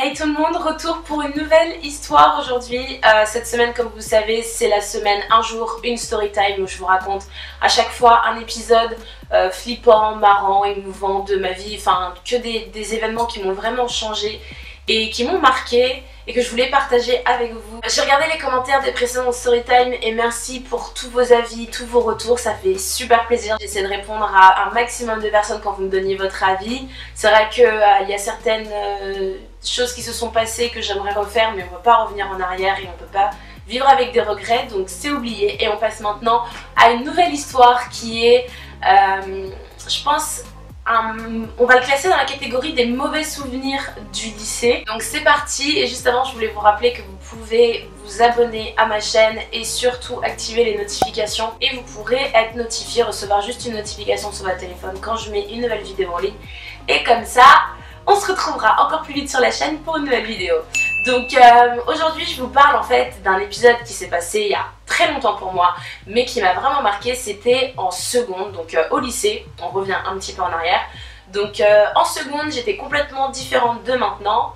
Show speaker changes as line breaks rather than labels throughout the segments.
Hey tout le monde, retour pour une nouvelle histoire aujourd'hui. Cette semaine, comme vous savez, c'est la semaine un jour, une story time où je vous raconte à chaque fois un épisode flippant, marrant, émouvant de ma vie, enfin que des événements qui m'ont vraiment changé et qui m'ont marqué et que je voulais partager avec vous. J'ai regardé les commentaires des précédents storytime et merci pour tous vos avis, tous vos retours, ça fait super plaisir. J'essaie de répondre à un maximum de personnes quand vous me donniez votre avis. C'est vrai qu'il y a certaines choses qui se sont passées que j'aimerais refaire, mais on ne peut pas revenir en arrière et on ne peut pas vivre avec des regrets, donc c'est oublié. Et on passe maintenant à une nouvelle histoire qui est, je pense, on va le classer dans la catégorie des mauvais souvenirs du lycée. Donc c'est parti, et juste avant je voulais vous rappeler que vous pouvez vous abonner à ma chaîne et surtout activer les notifications et vous pourrez être notifié, recevoir juste une notification sur votre téléphone quand je mets une nouvelle vidéo en ligne. Et comme ça, on se retrouvera encore plus vite sur la chaîne pour une nouvelle vidéo. Donc aujourd'hui je vous parle en fait d'un épisode qui s'est passé il y a très longtemps pour moi, mais qui m'a vraiment marqué. C'était en seconde, donc au lycée. On revient un petit peu en arrière. Donc en seconde j'étais complètement différente de maintenant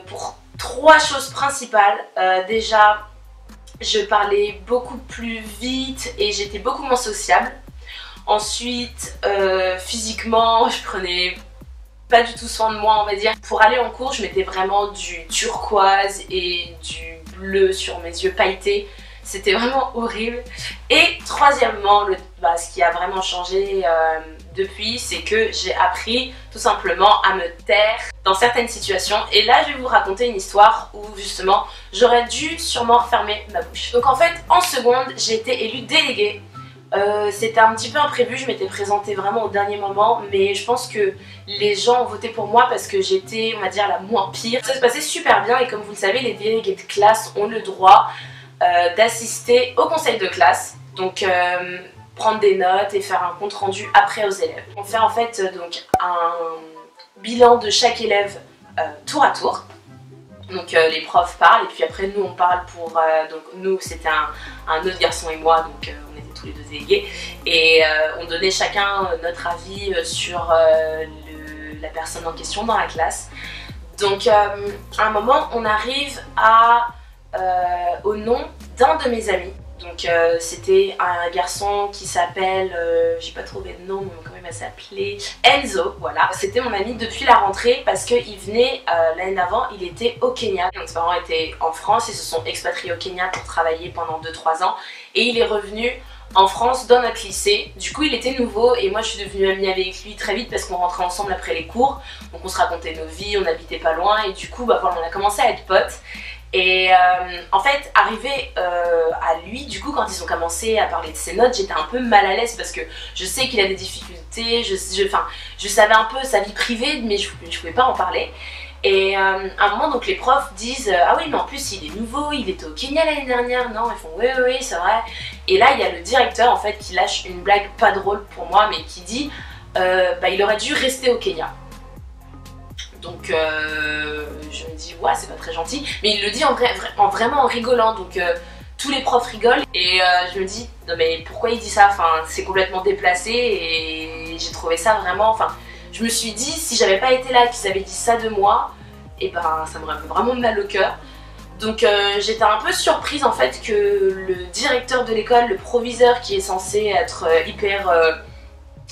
pour trois choses principales. Déjà je parlais beaucoup plus vite et j'étais beaucoup moins sociable. Ensuite physiquement je prenais pas du tout soin de moi, on va dire. Pour aller en cours, je mettais vraiment du turquoise et du bleu sur mes yeux pailletés. C'était vraiment horrible. Et troisièmement, ce qui a vraiment changé depuis, c'est que j'ai appris tout simplement à me taire dans certaines situations. Et là, je vais vous raconter une histoire où justement, j'aurais dû sûrement fermer ma bouche. Donc en fait, en seconde, j'ai été élue déléguée. C'était un petit peu imprévu, je m'étais présentée vraiment au dernier moment, mais je pense que les gens ont voté pour moi parce que j'étais, on va dire, la moins pire. Ça se passait super bien et comme vous le savez, les délégués de classe ont le droit d'assister au conseil de classe, donc prendre des notes et faire un compte rendu après aux élèves. On fait en fait donc un bilan de chaque élève tour à tour. Donc les profs parlent et puis après nous on parle pour... donc nous c'était un autre garçon et moi, donc on était tous les deux délégués. Et on donnait chacun notre avis sur la personne en question dans la classe. Donc à un moment on arrive au nom d'un de mes amis. Donc c'était un garçon qui s'appelle, j'ai pas trouvé de nom mais quand même il s'appelait Enzo, voilà. C'était mon ami depuis la rentrée parce qu'il venait l'année d'avant, il était au Kenya. Donc ses parents étaient en France, ils se sont expatriés au Kenya pour travailler pendant 2-3 ans et il est revenu en France dans notre lycée. Du coup il était nouveau et moi je suis devenue amie avec lui très vite parce qu'on rentrait ensemble après les cours. Donc on se racontait nos vies, on habitait pas loin et du coup voilà, on a commencé à être potes. Et en fait, arrivé à lui, du coup, quand ils ont commencé à parler de ses notes, j'étais un peu mal à l'aise parce que je sais qu'il a des difficultés, je savais un peu sa vie privée, mais je pouvais pas en parler. Et à un moment, donc les profs disent ah oui, mais en plus il est nouveau, il était au Kenya l'année dernière, non? Ils font oui, oui, oui, c'est vrai. Et là, il y a le directeur en fait qui lâche une blague pas drôle pour moi, mais qui dit il aurait dû rester au Kenya. Donc je me dis ouais c'est pas très gentil, mais il le dit vraiment en rigolant, donc tous les profs rigolent et je me dis non mais pourquoi il dit ça, enfin c'est complètement déplacé et j'ai trouvé ça vraiment, enfin je me suis dit si j'avais pas été là et qu'ils avaient dit ça de moi, et ben ça m'aurait fait vraiment mal au cœur. Donc j'étais un peu surprise en fait que le directeur de l'école, le proviseur qui est censé être hyper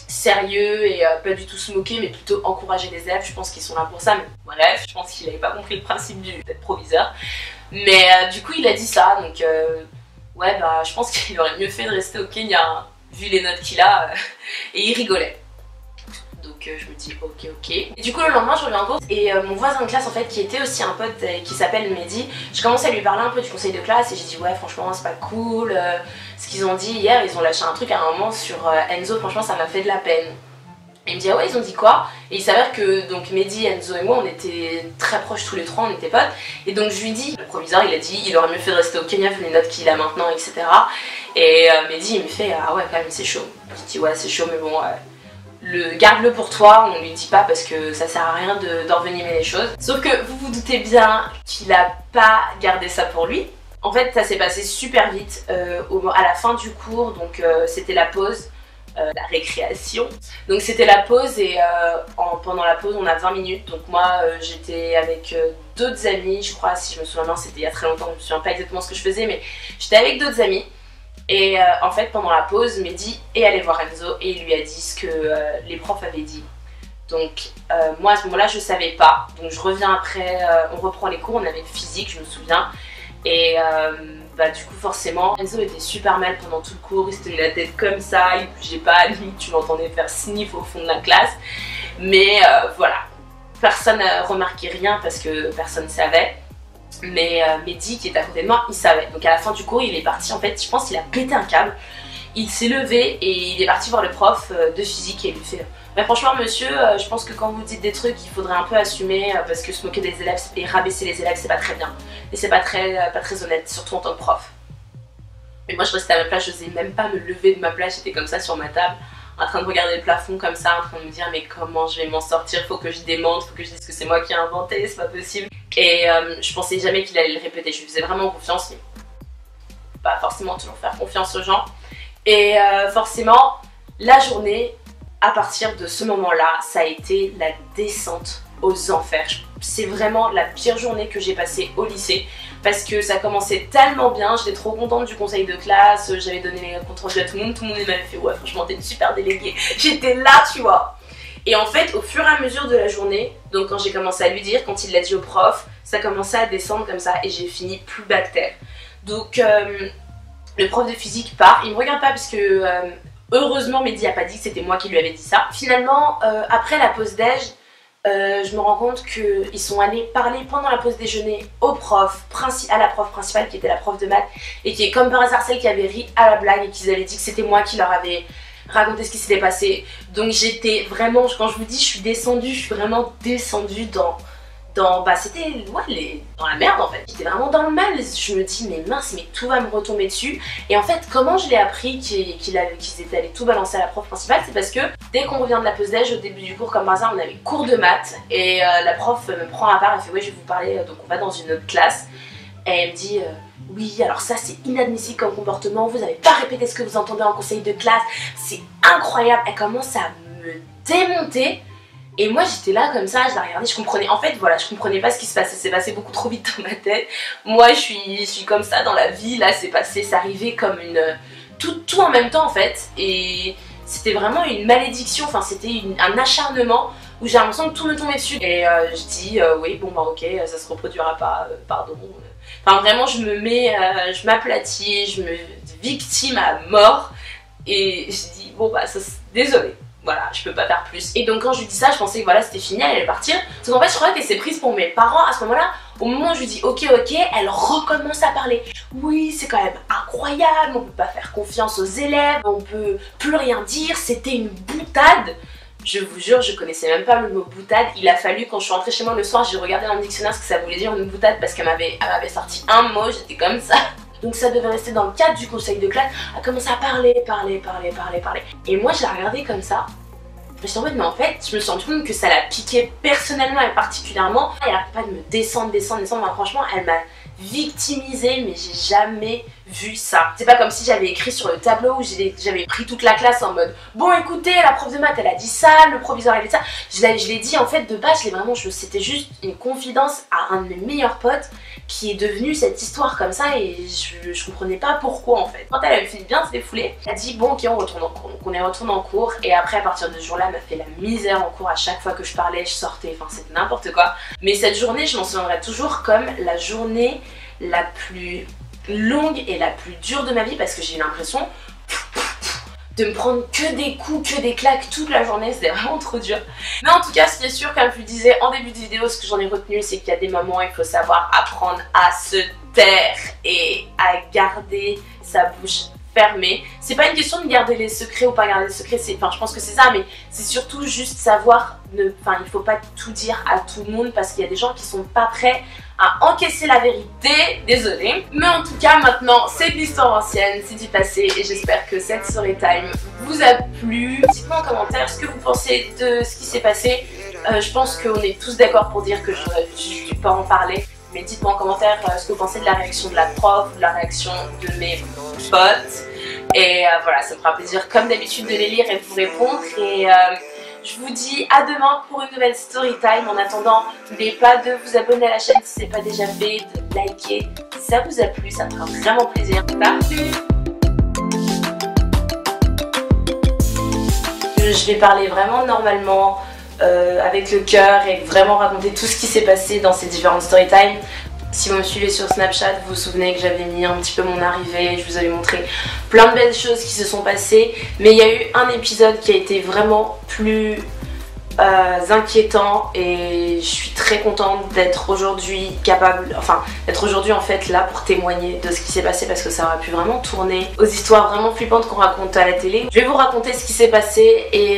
sérieux et pas du tout se moquer mais plutôt encourager les élèves, je pense qu'ils sont là pour ça, mais bref, je pense qu'il n'avait pas compris le principe d'être proviseur, mais du coup il a dit ça, donc ouais bah je pense qu'il aurait mieux fait de rester au Kenya hein, vu les notes qu'il a et il rigolait. Donc je me dis ok. Et du coup le lendemain je reviens en cours et mon voisin de classe en fait qui était aussi un pote qui s'appelle Mehdi, je commence à lui parler un peu du conseil de classe et j'ai dit ouais franchement c'est pas cool, ce qu'ils ont dit hier, ils ont lâché un truc à un moment sur Enzo, franchement ça m'a fait de la peine. Et il me dit ah ouais ils ont dit quoi? Et il s'avère que donc Mehdi, Enzo et moi on était très proches tous les trois, on était potes. Et donc je lui dis, le proviseur il a dit il aurait mieux fait de rester au Kenya vu les notes qu'il a maintenant etc. Et Mehdi il me fait ah ouais quand même c'est chaud. Je dis ouais c'est chaud mais bon garde-le pour toi, on lui dit pas parce que ça sert à rien d'envenimer les choses. Sauf que vous vous doutez bien qu'il a pas gardé ça pour lui. En fait ça s'est passé super vite à la fin du cours, donc c'était la pause. la récréation. Donc c'était la pause et pendant la pause on a 20 minutes. Donc moi j'étais avec d'autres amis, je crois, si je me souviens bien, c'était il y a très longtemps, je me souviens pas exactement ce que je faisais, mais j'étais avec d'autres amis. Et en fait pendant la pause, Mehdi est allé voir Enzo et il lui a dit ce que les profs avaient dit. Donc moi à ce moment là je savais pas, donc je reviens après, on reprend les cours, on avait physique je me souviens. Et bah du coup forcément Enzo était super mal pendant tout le cours, il se tenait la tête comme ça, il bougeait pas, limite tu l'entendais faire sniff au fond de la classe. Mais voilà, personne n'a remarqué rien parce que personne savait. Mais Mehdi qui était à côté de moi, il savait. Donc à la fin du cours il est parti, en fait je pense qu'il a pété un câble. Il s'est levé et il est parti voir le prof de physique et il lui fait mais franchement monsieur, je pense que quand vous dites des trucs il faudrait un peu assumer parce que se moquer des élèves et rabaisser les élèves c'est pas très bien. Et c'est pas très honnête, surtout en tant que prof. Mais moi je restais à ma place, je n'osais même pas me lever de ma place, j'étais comme ça sur ma table en train de regarder le plafond comme ça, en train de me dire mais comment je vais m'en sortir, faut que je démente, faut que je dise que c'est moi qui ai inventé, c'est pas possible. Et je pensais jamais qu'il allait le répéter, je lui faisais vraiment confiance, mais pas forcément toujours faire confiance aux gens. Et forcément, la journée, à partir de ce moment-là, ça a été la descente aux enfers. C'est vraiment la pire journée que j'ai passée au lycée parce que ça commençait tellement bien, j'étais trop contente du conseil de classe, j'avais donné les comptes rendus à tout le monde m'avait fait ouais franchement t'es une super déléguée, j'étais là tu vois. Et en fait au fur et à mesure de la journée, donc quand j'ai commencé à lui dire, quand il l'a dit au prof, ça commençait à descendre comme ça et j'ai fini plus bas que terre. Donc le prof de physique part, il me regarde pas parce que heureusement Mehdi a pas dit que c'était moi qui lui avais dit ça. Finalement après la pause déj, je me rends compte qu'ils sont allés parler pendant la pause déjeuner à la prof principale qui était la prof de maths et qui est comme par hasard celle qui avait ri à la blague et qu'ils avaient dit que c'était moi qui leur avais raconté ce qui s'était passé. Donc j'étais vraiment, quand je vous dis je suis vraiment descendue c'était ouais, dans la merde en fait. J'étais vraiment dans le mal, je me dis mais mince mais tout va me retomber dessus. Et en fait comment je l'ai appris qu'ils étaient allés tout balancer à la prof principale, c'est parce que dès qu'on revient de la pause déj, au début du cours comme par hasard on avait cours de maths et la prof me prend à part, elle fait ouais je vais vous parler, donc on va dans une autre classe et elle me dit oui alors ça c'est inadmissible comme comportement, vous n'avez pas répété ce que vous entendez en conseil de classe, c'est incroyable. Elle commence à me démonter. Et moi j'étais là comme ça, je la regardais, je comprenais, en fait voilà, je comprenais pas ce qui se passait, c'est passé beaucoup trop vite dans ma tête. Moi je suis comme ça dans la vie, là c'est passé, ça arrivait comme tout en même temps en fait. Et c'était vraiment une malédiction, enfin c'était un acharnement où j'ai l'impression que tout me tombait dessus. Et je dis oui bon bah ok, ça se reproduira pas, pardon. Enfin vraiment je m'aplatis, je me victime à mort. Et je dis bon bah désolée. Voilà, je peux pas faire plus. Et donc quand je lui dis ça, je pensais que voilà c'était fini, elle allait partir. Parce qu'en fait je crois qu'elle s'est prise pour mes parents à ce moment-là. Au moment où je lui dis ok, elle recommence à parler. Oui, c'est quand même incroyable, on peut pas faire confiance aux élèves, on peut plus rien dire, c'était une boutade. Je vous jure, je connaissais même pas le mot boutade. Il a fallu, quand je suis rentrée chez moi le soir, j'ai regardé dans le dictionnaire ce que ça voulait dire une boutade parce qu'elle m'avait sorti un mot, j'étais comme ça. Donc ça devait rester dans le cadre du conseil de classe, à commencer à parler. Et moi je la regardais comme ça. Je me suis dit mais en fait, je me suis rendu compte que ça la piquait personnellement et particulièrement. Elle arrête pas de me descendre. Enfin, franchement, elle m'a victimisée, mais j'ai jamais vu ça. C'est pas comme si j'avais écrit sur le tableau où j'avais pris toute la classe en mode bon écoutez, la prof de maths elle a dit ça, le proviseur elle a dit ça. Je l'ai dit en fait de base, c'était juste une confidence à un de mes meilleurs potes qui est devenu cette histoire comme ça et je comprenais pas pourquoi en fait. Quand elle avait fini bien de se défouler, elle a dit bon ok on retourne en cours. Donc on est retourné en cours et après à partir de ce jour là elle m'a fait la misère en cours. À chaque fois que je parlais je sortais, enfin c'était n'importe quoi. Mais cette journée je m'en souviendrai toujours comme la journée la plus longue et la plus dure de ma vie parce que j'ai eu l'impression de me prendre que des coups, que des claques toute la journée, c'était vraiment trop dur. Mais en tout cas, ce qui est sûr, comme je vous disais en début de vidéo, ce que j'en ai retenu, c'est qu'il y a des moments où il faut savoir apprendre à se taire et à garder sa bouche fermée. C'est pas une question de garder les secrets ou pas garder les secrets, enfin je pense que c'est ça, mais c'est surtout juste savoir, il faut pas tout dire à tout le monde parce qu'il y a des gens qui sont pas prêts à encaisser la vérité, désolée. Mais en tout cas maintenant c'est de l'histoire ancienne, c'est du passé et j'espère que cette story time vous a plu. Dites-moi en commentaire ce que vous pensez de ce qui s'est passé. Je pense qu'on est tous d'accord pour dire que j'aurais dû pas en parler. Mais dites-moi en commentaire ce que vous pensez de la réaction de la prof, de la réaction de mes potes. Et voilà, ça me fera plaisir comme d'habitude de les lire et de vous répondre. Et je vous dis à demain pour une nouvelle story time. En attendant, n'oubliez pas de vous abonner à la chaîne si ce n'est pas déjà fait, de liker si ça vous a plu, ça me fera vraiment plaisir. Salut! Je vais parler vraiment normalement, avec le cœur et vraiment raconter tout ce qui s'est passé dans ces différentes story time. Si vous me suivez sur Snapchat, vous vous souvenez que j'avais mis un petit peu mon arrivée, je vous avais montré plein de belles choses qui se sont passées, mais il y a eu un épisode qui a été vraiment plus inquiétant et je suis très contente d'être aujourd'hui en fait là pour témoigner de ce qui s'est passé parce que ça aurait pu vraiment tourner aux histoires vraiment flippantes qu'on raconte à la télé. Je vais vous raconter ce qui s'est passé et